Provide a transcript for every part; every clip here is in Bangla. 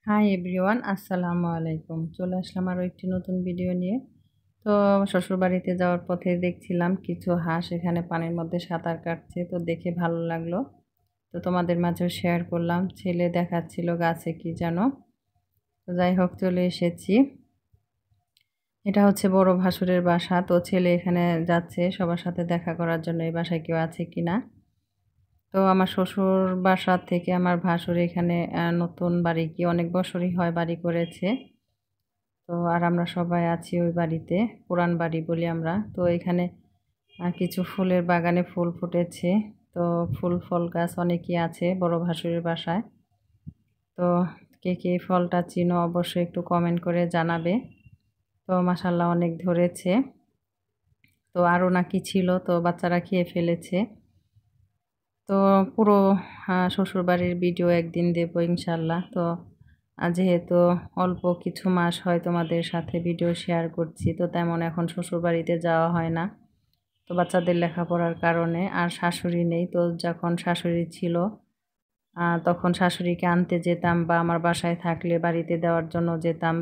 হাই এভরিওয়ান, আসসালামু আলাইকুম। চলে আসলাম আরও একটি নতুন ভিডিও নিয়ে। তো শ্বশুরবাড়িতে যাওয়ার পথে দেখছিলাম কিছু হাঁস এখানে পানির মধ্যে সাঁতার কাটছে, তো দেখে ভালো লাগলো। তো তোমাদের মাঝেও শেয়ার করলাম। ছেলে দেখাচ্ছিল গাছে কি যেন। তো যাই হোক, চলে এসেছি। এটা হচ্ছে বড় ভাসুরের বাসা। তো ছেলে এখানে যাচ্ছে সবার সাথে দেখা করার জন্য, এই বাসায় কেউ আছে কিনা। তো আমার শ্বশুর বাসা থেকে আমার ভাসুর এখানে নতুন বাড়ি, কি অনেক বছরই হয় বাড়ি করেছে। তো আর আমরা সবাই আছি ওই বাড়িতে, পুরান বাড়ি বলি আমরা। তো এখানে কিছু ফুলের বাগানে ফুল ফুটেছে। তো ফুল ফল গাছ অনেকই আছে বড় ভাসুরের বাসায়। তো কে কে ফলটা চিনো অবশ্যই একটু কমেন্ট করে জানাবে। তো মাশাল্লাহ অনেক ধরেছে। তো আরও নাকি ছিল, তো বাচ্চারা খেয়ে ফেলেছে। তো পুরো শ্বশুরবাড়ির ভিডিও একদিন দেবো ইনশাল্লাহ। তো যেহেতু অল্প কিছু মাস হয় তোমাদের সাথে ভিডিও শেয়ার করছি, তো তেমন এখন শ্বশুরবাড়িতে যাওয়া হয় না। তো বাচ্চাদের লেখাপড়ার কারণে, আর শাশুড়ি নেই। তো যখন শাশুড়ি ছিল তখন শাশুড়িকে আনতে যেতাম, বা আমার বাসায় থাকলে বাড়িতে দেওয়ার জন্য যেতাম।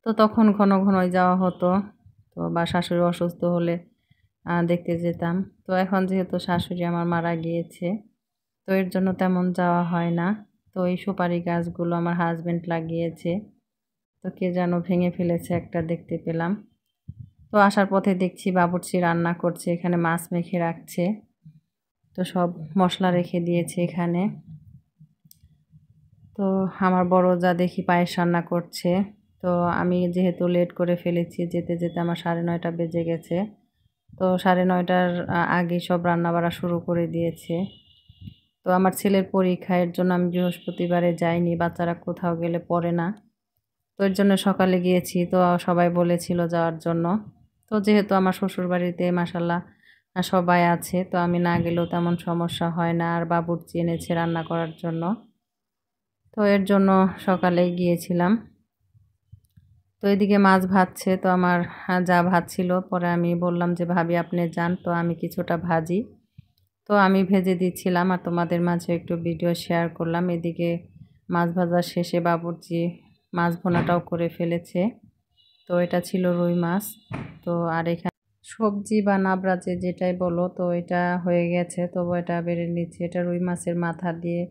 তো তখন ঘন ঘনই যাওয়া হতো। তো বা শাশুড়ি অসুস্থ হলে দেখতে যেতাম। তো এখন যেহেতু শাশুড়ি আমার মারা গিয়েছে, তো এর জন্য তেমন যাওয়া হয় না। তো এই সুপারি গাছগুলো আমার হাজবেন্ড লাগিয়েছে। তো কে যেন ভেঙে ফেলেছে একটা, দেখতে পেলাম। তো আসার পথে দেখছি বাবুর্চি রান্না করছে, এখানে মাছ মেখে রাখছে। তো সব মশলা রেখে দিয়েছে এখানে। তো আমার বড় যা দেখি পায়েস রান্না করছে। তো আমি যেহেতু লেট করে ফেলেছি, যেতে যেতে আমার 9:30 বেজে গেছে। তো 9:30টার আগে সব রান্না বাড়া শুরু করে দিয়েছে। তো আমার ছেলের পরীক্ষা, এর জন্য আমি বৃহস্পতিবারে যাইনি, বাচ্চারা কোথাও গেলে পড়ে না। তো এর জন্য সকালে গিয়েছি। তো সবাই বলেছিল যাওয়ার জন্য। তো যেহেতু আমার শ্বশুরবাড়িতে মাশাল্লাহ সবাই আছে, তো আমি না গেলেও তেমন সমস্যা হয় না। আর বাবুর্চি এনেছে রান্না করার জন্য। তো এর জন্য সকালেই গিয়েছিলাম। তো এদিকে মাছ ভাজছে। তো আমার যা ভাজছিল, পরে আমি বললাম যে ভাবি আপনি যান, তো আমি কিছুটা ভাজি। তো আমি ভেজে দিচ্ছিলাম আর তোমাদের মাঝে একটু ভিডিও শেয়ার করলাম। এদিকে মাছ ভাজা শেষে বাবুর্চি মাছ ভুনাটাও করে ফেলেছে। তো এটা ছিল রুই মাছ। তো আর এখানে সবজি বা নাবড়া যেটাই বলো, তো এটা হয়ে গেছে। তবু এটা বেড়ে নিচ্ছে। এটা রুই মাছের মাথা দিয়ে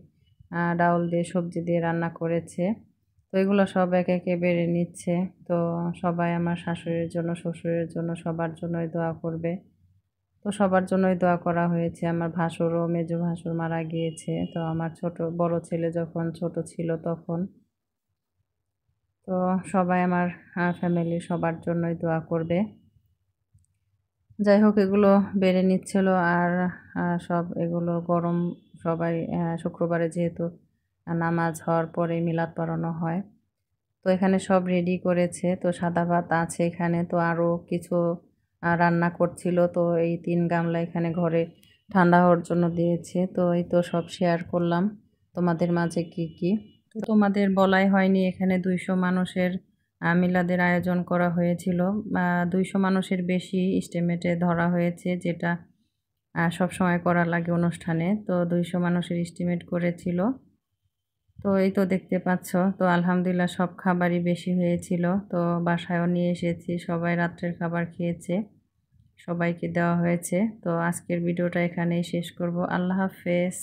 ডাউল দিয়ে সবজি দিয়ে রান্না করেছে। তো এগুলো সব একে একে বেড়ে নিচ্ছে। তো সবাই আমার শাশুড়ির জন্য, শ্বশুরের জন্য, সবার জন্যই দোয়া করবে। তো সবার জন্যই দোয়া করা হয়েছে। আমার ভাসুর ও মেজো ভাসুর মারা গিয়েছে। তো আমার বড় ছেলে যখন ছোট ছিল তখন। তো সবাই আমার ফ্যামিলি সবার জন্যই দোয়া করবে। যাই হোক, এগুলো বেড়ে নিচ্ছিল। আর সব এগুলো গরম, সবাই শুক্রবারে যেহেতু নামাজ হওয়ার পরে মিলাদ পড়ানো হয়। তো এখানে সব রেডি করেছে। তো সাদা ভাত আছে এখানে। তো আরও কিছু রান্না করছিল। তো এই 3 গামলা এখানে ঘরে ঠান্ডা হওয়ার জন্য দিয়েছে। তো এই তো সব শেয়ার করলাম তোমাদের মাঝে কি কি। তো তোমাদের বলাই হয়নি, এখানে 200 মানুষের মিলাদের আয়োজন করা হয়েছিল। 200 মানুষের বেশি এস্টিমেটে ধরা হয়েছে, যেটা সব সময় করা লাগে অনুষ্ঠানে। তো 200 মানুষের এস্টিমেট করেছিল। তো এই তো দেখতে পাচ্ছ। তো আলহামদুলিল্লাহ সব খাবারই বেশি হয়েছিল। তো বাসায়ও নিয়ে এসেছি, সবাই রাত্রের খাবার খেয়েছে, সবাইকে দেওয়া হয়েছে। তো আজকের ভিডিওটা এখানেই শেষ করব। আল্লাহ হাফেজ।